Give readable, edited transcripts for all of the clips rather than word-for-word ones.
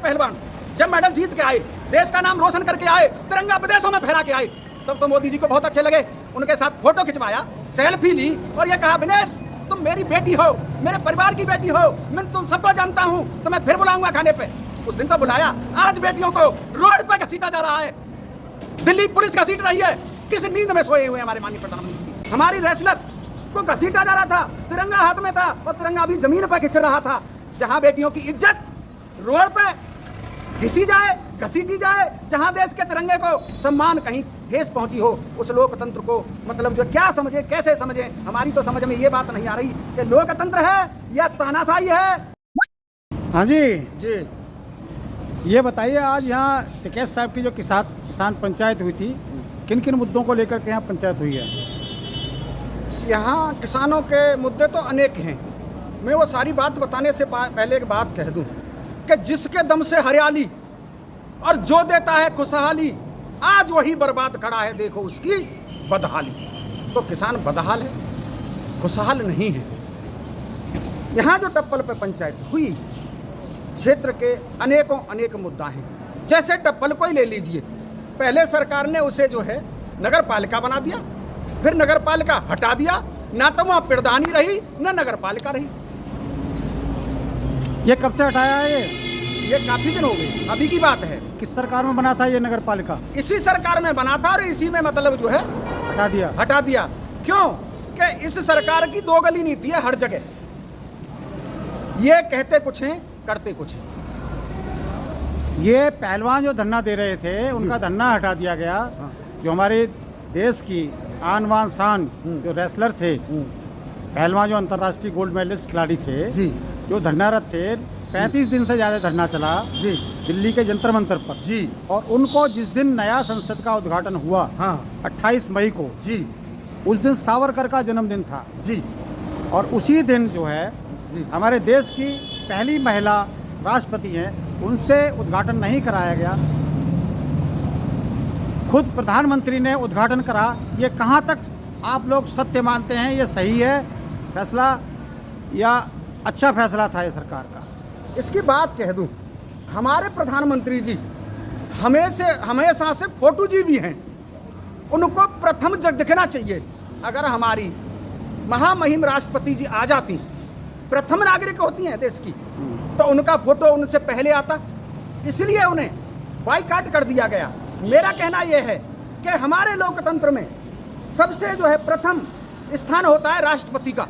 पहलवान जब मेडल जीत के आए, देश का नाम रोशन करके आए, तिरंगा विदेशों में फहरा के आए, तब तो मोदी जी को बहुत अच्छे लगे। उनके साथ फोटो खिंचवाया, सेल्फी ली और ये कहा विनेश तुम मेरी बेटी हो, मेरे परिवार की बेटी हो, मैं तुम सबको जानता हूं, तो मैं फिर बुलाऊंगा खाने पे। उस दिन तो बुलाया, आज बेटियों को रोड पे घसीटा जा रहा है। दिल्ली पुलिस घसीट रही है, किस नींद में सोए हुए हमारे माननीय प्रधानमंत्री। हमारी रेसलर को घसीटा जा रहा था, तिरंगा हाथ में था और तिरंगा अभी जमीन पर खिंच रहा था। जहां बेटियों की इज्जत रोड पे घिसी जाए, घसीटी जाए, जहां देश के तिरंगे को सम्मान कहीं ठेस पहुंची हो, उस लोकतंत्र को मतलब जो क्या समझे, कैसे समझे। हमारी तो समझ में ये बात नहीं आ रही कि लोकतंत्र है या तानाशाही है। हाँ जी जी ये बताइए, आज यहाँ टिकैत साहब की जो किसान पंचायत हुई थी, किन किन मुद्दों को लेकर के यहाँ पंचायत हुई है? यहाँ किसानों के मुद्दे तो अनेक हैं। मैं वो सारी बात बताने से पहले एक बात कह दूं कि जिसके दम से हरियाली और जो देता है खुशहाली, आज वही बर्बाद खड़ा है, देखो उसकी बदहाली। तो किसान बदहाल है, खुशहाल नहीं है। यहाँ जो टप्पल पे पंचायत हुई, क्षेत्र के अनेक मुद्दा हैं। जैसे टप्पल को ही ले लीजिए, पहले सरकार ने उसे जो है नगर पालिका बना दिया, फिर नगर पालिका हटा दिया, ना तो वहाँ प्रधानी रही ना नगर पालिका रही। ये कब से हटाया है? ये काफी दिन हो गए, अभी की बात है। किस सरकार में बना था ये नगर पालिका? इसी सरकार में बना था और इसी में मतलब जो है हटा दिया। क्यों कि इस सरकार की दो गली नीति है हर जगह। ये कहते कुछ हैं, करते कुछ हैं। ये पहलवान जो धरना दे रहे थे, उनका धरना हटा दिया गया। जो हमारे देश की आन बान शान जो रेसलर थे, पहलवान जो अंतर्राष्ट्रीय गोल्ड मेडलिस्ट खिलाड़ी थे जी, जो धरनारत थे, 35 दिन से ज़्यादा धरना चला जी, दिल्ली के जंतर मंतर पर जी। और उनको जिस दिन नया संसद का उद्घाटन हुआ, हाँ 28 मई को जी, उस दिन सावरकर का जन्मदिन था जी, और उसी दिन जो है जी, हमारे देश की पहली महिला राष्ट्रपति हैं, उनसे उद्घाटन नहीं कराया गया। खुद प्रधानमंत्री ने उद्घाटन करा। ये कहाँ तक आप लोग सत्य मानते हैं? ये सही है फैसला या अच्छा फैसला था ये सरकार का? इसकी बात कह दूं, हमारे प्रधानमंत्री जी हमेशा से फोटो जी भी हैं। उनको प्रथम जग दिखना चाहिए। अगर हमारी महामहिम राष्ट्रपति जी आ जाती, प्रथम नागरिक होती हैं देश की, तो उनका फोटो उनसे पहले आता, इसलिए उन्हें बाइकाट कर दिया गया। मेरा कहना यह है कि हमारे लोकतंत्र में सबसे जो है प्रथम स्थान होता है राष्ट्रपति का।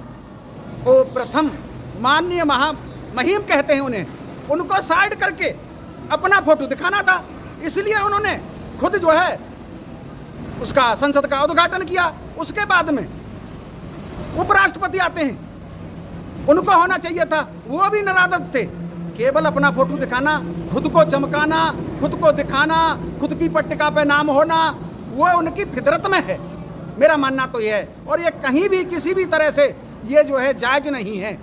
वो प्रथम माननीय महामहिम कहते हैं उन्हें, उनको साइड करके अपना फोटो दिखाना था, इसलिए उन्होंने खुद जो है उसका संसद का उद्घाटन किया। उसके बाद में उपराष्ट्रपति आते हैं, उनको होना चाहिए था, वो भी नाराज थे। केवल अपना फोटो दिखाना, खुद को चमकाना, खुद को दिखाना, खुद की पट्टिका पे नाम होना, वो उनकी फितरत में है। मेरा मानना तो ये है, और ये कहीं भी किसी भी तरह से ये जो है जायज नहीं है,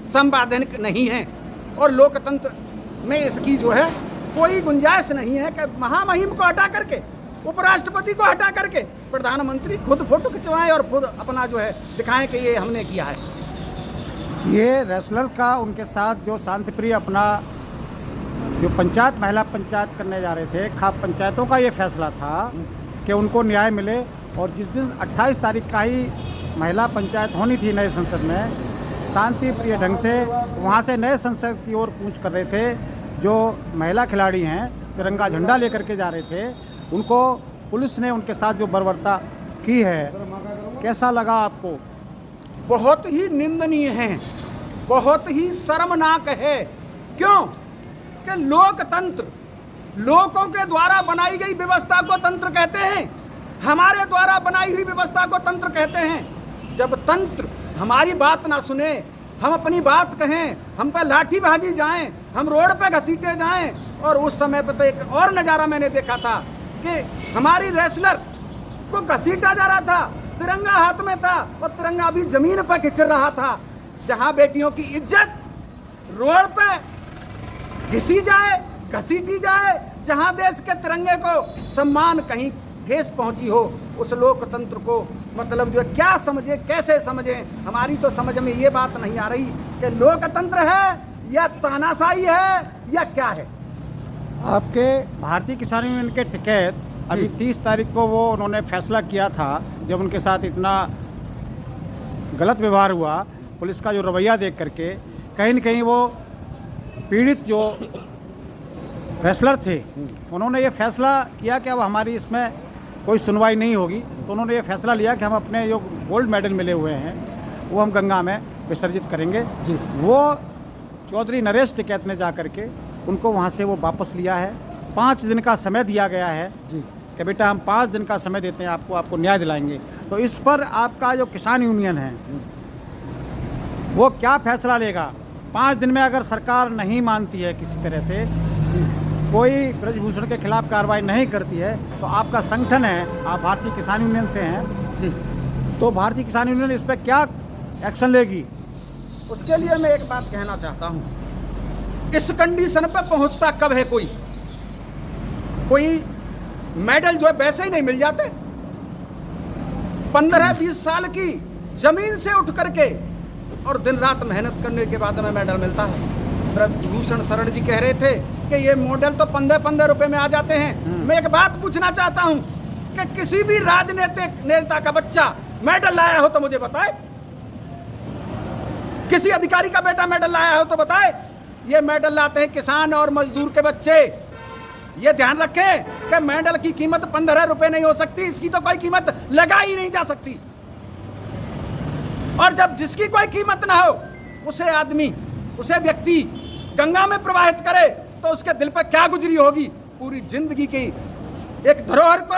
संवैधानिक नहीं है, और लोकतंत्र में इसकी जो है कोई गुंजाइश नहीं है कि महामहिम को हटा करके, उपराष्ट्रपति को हटा करके प्रधानमंत्री खुद फोटो खिंचवाएं और खुद अपना जो है दिखाएं कि ये हमने किया है। ये रेसलर का उनके साथ जो शांति प्रिय अपना जो पंचायत महिला पंचायत करने जा रहे थे, खाप पंचायतों का ये फैसला था कि उनको न्याय मिले। और जिस दिन 28 तारीख का ही महिला पंचायत होनी थी नए संसद में, शांति प्रिय ढंग से वहाँ से नए संसद की ओर कूच कर रहे थे जो महिला खिलाड़ी हैं, तिरंगा झंडा लेकर के जा रहे थे, उनको पुलिस ने उनके साथ जो बर्बरता की है, कैसा लगा आपको? बहुत ही निंदनीय है, बहुत ही शर्मनाक है। क्यों कि लोकतंत्र, लोगों के द्वारा बनाई गई व्यवस्था को तंत्र कहते हैं, हमारे द्वारा बनाई हुई व्यवस्था को तंत्र कहते हैं। जब तंत्र हमारी बात ना सुने, हम अपनी बात कहें, हम पर लाठीबाजी जाएं, हम रोड पे घसीटे जाएं, और उस समय पर तो एक और नज़ारा मैंने देखा था कि हमारी रेसलर को घसीटा जा रहा था, तिरंगा हाथ में था और तिरंगा अभी जमीन पर खिंच रहा था। जहां बेटियों की इज्जत रोड पे घिसी जाए, घसीटी जाए, जहां देश के तिरंगे को सम्मान कहीं ठेस पहुंची हो, उस लोकतंत्र को मतलब जो क्या समझे, कैसे समझे। हमारी तो समझ में ये बात नहीं आ रही कि लोकतंत्र है या तानाशाही है या क्या है। आपके भारतीय किसान यूनियन के टिकट अभी 30 तारीख को वो उन्होंने फैसला किया था, जब उनके साथ इतना गलत व्यवहार हुआ, पुलिस का जो रवैया देख करके कहीं न कहीं वो पीड़ित जो रेसलर थे उन्होंने ये फैसला किया कि अब हमारी इसमें कोई सुनवाई नहीं होगी। तो उन्होंने ये फैसला लिया कि हम अपने जो गोल्ड मेडल मिले हुए हैं वो हम गंगा में विसर्जित करेंगे जी। वो चौधरी नरेश टिकैत ने जा करके उनको वहाँ से वो वापस लिया है। 5 दिन का समय दिया गया है जी कि बेटा हम 5 दिन का समय देते हैं आपको न्याय दिलाएंगे। तो इस पर आपका जो किसान यूनियन है वो क्या फैसला लेगा? 5 दिन में अगर सरकार नहीं मानती है किसी तरह से जी, कोई ब्रजभूषण के खिलाफ कार्रवाई नहीं करती है, तो आपका संगठन है, आप भारतीय किसान यूनियन से हैं जी, तो भारतीय किसान यूनियन इस पर क्या एक्शन लेगी? उसके लिए मैं एक बात कहना चाहता हूँ, इस कंडीशन पर पहुँचता कब है कोई मेडल जो है वैसे ही नहीं मिल जाते। 15-20 साल की जमीन से उठ करके और दिन रात मेहनत करने के बाद में मेडल मिलता है। ब्रजभूषण शरण जी कह रहे थे कि ये मॉडल तो 15-15 रुपए में आ जाते हैं। मैं एक बात पूछना चाहता हूं कि किसी भी राजनीतिक नेता का बच्चा मेडल लाया हो तो मुझे बताए, किसी अधिकारी का बेटा मेडल लाया हो तो बताए। ये मेडल लाते हैं किसान और मजदूर के बच्चे। ये ध्यान रखें कि मेडल की कीमत 15 रुपए नहीं हो सकती, इसकी तो कोई कीमत लगा ही नहीं जा सकती। और जब जिसकी कोई कीमत ना हो उसे व्यक्ति गंगा में प्रवाहित करे तो उसके दिल पर क्या गुजरी होगी। पूरी जिंदगी की एक धरोहर को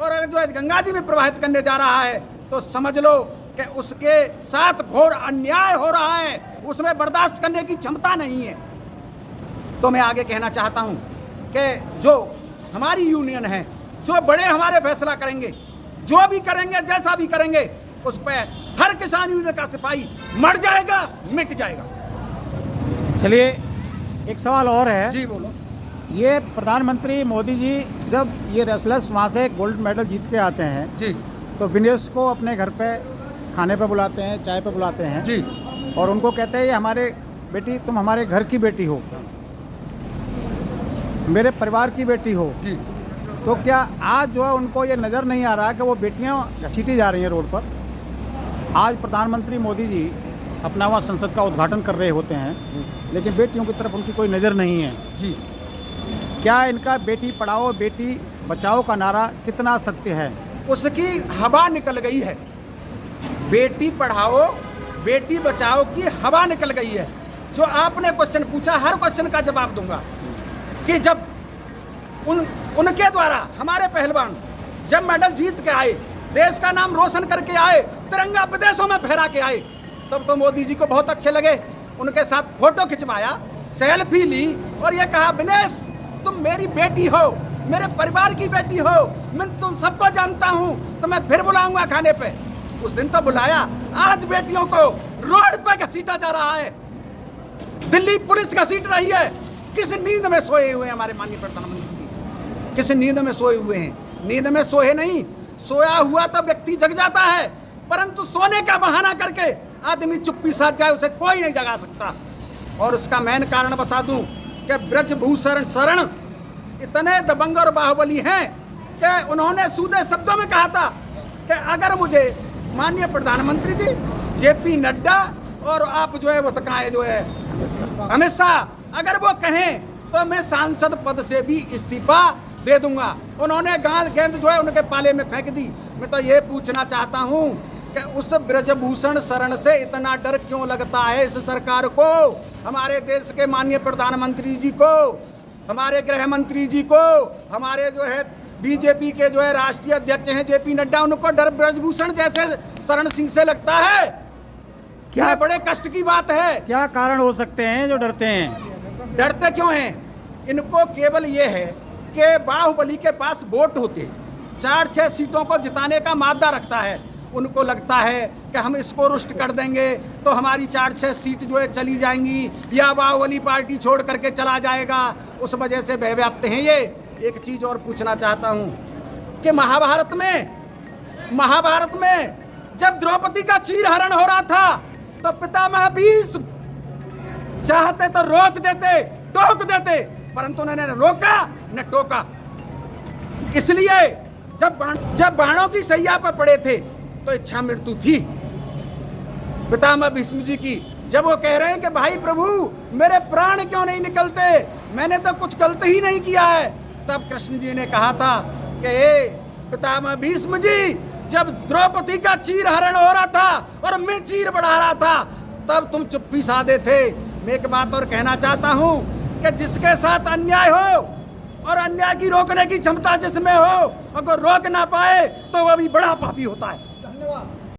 और जो है गंगा जी में प्रवाहित करने जा रहा है तो समझ लो कि उसके साथ घोर अन्याय हो रहा है, उसमें बर्दाश्त करने की क्षमता नहीं है। तो मैं आगे कहना चाहता हूं कि जो हमारी यूनियन है, जो बड़े हमारे फैसला करेंगे, जो भी करेंगे, जैसा भी करेंगे, उस पर हर किसान यूनियन का सिपाही मर जाएगा, मिट जाएगा। चलिए एक सवाल और है जी, बोलो। ये प्रधानमंत्री मोदी जी जब ये रेसलर्स वहाँ से गोल्ड मेडल जीत के आते हैं जी, तो विनेश को अपने घर पे खाने पे बुलाते हैं, चाय पे बुलाते हैं जी, और उनको कहते हैं ये हमारे बेटी, तुम हमारे घर की बेटी हो, मेरे परिवार की बेटी हो जी। तो क्या आज जो है उनको ये नज़र नहीं आ रहा कि वो बेटियां घसीटी जा रही हैं रोड पर? आज प्रधानमंत्री मोदी जी अपना वहाँ संसद का उद्घाटन कर रहे होते हैं लेकिन बेटियों की तरफ उनकी कोई नज़र नहीं है जी। क्या इनका बेटी पढ़ाओ बेटी बचाओ का नारा कितना सत्य है? उसकी हवा निकल गई है। बेटी पढ़ाओ बेटी बचाओ की हवा निकल गई है। जो आपने क्वेश्चन पूछा, हर क्वेश्चन का जवाब दूंगा कि जब उनके द्वारा हमारे पहलवान जब मेडल जीत के आए, देश का नाम रोशन करके आए, तिरंगा विदेशों में फहरा के आए, तब तो मोदी जी को बहुत अच्छे लगे। उनके साथ फोटो खिंचवाया, सेल्फी ली और ये कहा विनेश तुम मेरी बेटी हो, मेरे परिवार की बेटी हो, मैं तुम सबको जानता हूँ, तो मैं फिर बुलाऊंगा खाने पे। उस दिन तो बुलाया, आज बेटियों को रोड पे घसीटा जा रहा है, दिल्ली पुलिस घसीट रही है। किस नींद में सोए हुए हैं हमारे माननीय प्रधानमंत्री जी? किस नींद में सोए हुए हैं? नींद में सोए नहीं, सोया हुआ तो व्यक्ति जग जाता है, परंतु सोने का बहाना करके आदमी चुप्पी साध जाए उसे कोई नहीं जगा सकता। और उसका मेन कारण बता दूं कि ब्रजभूषण शरण इतने दबंग और बाहुबली हैं कि उन्होंने सीधे शब्दों में कहा था कि अगर मुझे माननीय प्रधानमंत्री जी, जेपी नड्डा और आप जो है वो तो कहाँ है जो है अमित शाह, अगर वो कहें तो मैं सांसद पद से भी इस्तीफा दे दूंगा। उन्होंने गेंद जो है उनके पाले में फेंक दी। मैं तो ये पूछना चाहता हूँ कि उस ब्रजभूषण शरण से इतना डर क्यों लगता है इस सरकार को, हमारे देश के माननीय प्रधानमंत्री जी को, हमारे गृह मंत्री जी को, हमारे जो है बीजेपी के जो है राष्ट्रीय अध्यक्ष हैं जेपी नड्डा, उनको डर ब्रजभूषण जैसे शरण सिंह से लगता है? क्या बड़े कष्ट की बात है। क्या कारण हो सकते हैं जो डरते हैं? डरते क्यों हैं? इनको केवल ये है कि बाहुबली के पास वोट होते, 4-6 सीटों को जिताने का मादा रखता है। उनको लगता है कि हम इसको रुष्ट कर देंगे तो हमारी 4-6 सीट जो है चली जाएंगी या बाहुबली पार्टी छोड़ करके चला जाएगा, उस वजह से भयव्याप्त हैं ये। एक चीज और पूछना चाहता हूँ कि महाभारत में जब द्रौपदी का चीरहरण हो रहा था तो पितामह भीष्म चाहते तो रोक देते, टोक देते, परंतु उन्होंने न रोका न टोका। इसलिए जब बाणों की सैया पर पड़े थे तो इच्छा मृत्यु थी पितामह भीष्म जी की। जब वो कह रहे हैं कि भाई प्रभु मेरे प्राण क्यों नहीं निकलते, मैंने तो कुछ गलत ही नहीं किया है, तब कृष्ण जी ने कहा था कि हे पितामह भीष्म जी, जब द्रौपदी का चीर हरण हो रहा था और मैं चीर बढ़ा रहा था तब तुम चुप्पी साधे थे। मैं एक बात और कहना चाहता हूं कि जिसके साथ अन्याय हो और अन्याय की रोकने की क्षमता जिसमें हो, अगर रोक ना पाए तो वह भी बड़ा पापी होता है।